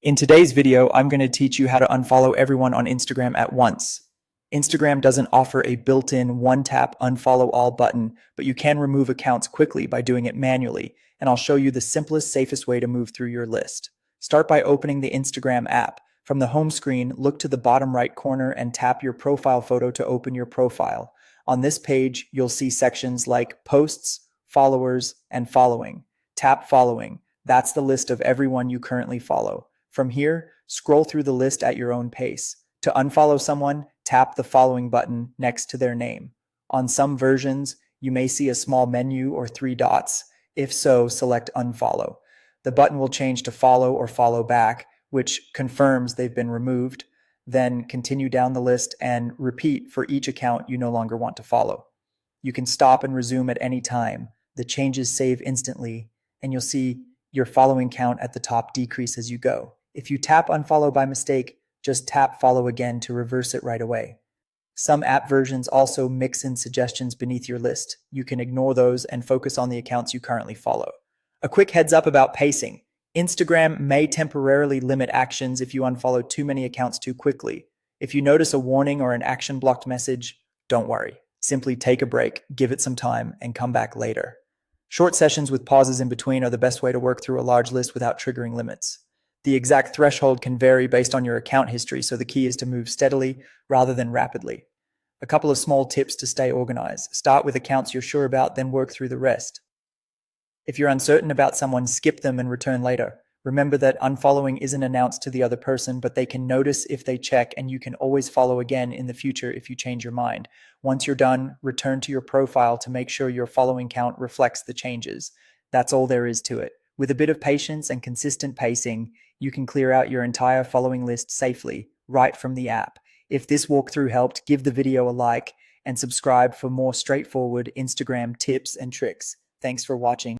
In today's video, I'm going to teach you how to unfollow everyone on Instagram at once. Instagram doesn't offer a built-in one-tap unfollow all button, but you can remove accounts quickly by doing it manually, and I'll show you the simplest, safest way to move through your list. Start by opening the Instagram app. From the home screen, look to the bottom right corner and tap your profile photo to open your profile. On this page, you'll see sections like Posts, Followers, and Following. Tap Following. That's the list of everyone you currently follow. From here, scroll through the list at your own pace. To unfollow someone, tap the following button next to their name. On some versions, you may see a small menu or three dots. If so, select Unfollow. The button will change to Follow or Follow Back, which confirms they've been removed. Then continue down the list and repeat for each account you no longer want to follow. You can stop and resume at any time. The changes save instantly, and you'll see your following count at the top decrease as you go. If you tap unfollow by mistake, just tap follow again to reverse it right away. Some app versions also mix in suggestions beneath your list. You can ignore those and focus on the accounts you currently follow. A quick heads up about pacing. Instagram may temporarily limit actions if you unfollow too many accounts too quickly. If you notice a warning or an action blocked message, don't worry. Simply take a break, give it some time, and come back later. Short sessions with pauses in between are the best way to work through a large list without triggering limits. The exact threshold can vary based on your account history, so the key is to move steadily rather than rapidly. A couple of small tips to stay organized. Start with accounts you're sure about, then work through the rest. If you're uncertain about someone, skip them and return later. Remember that unfollowing isn't announced to the other person, but they can notice if they check, and you can always follow again in the future if you change your mind. Once you're done, return to your profile to make sure your following count reflects the changes. That's all there is to it. With a bit of patience and consistent pacing, you can clear out your entire following list safely, right from the app. If this walkthrough helped, give the video a like and subscribe for more straightforward Instagram tips and tricks. Thanks for watching.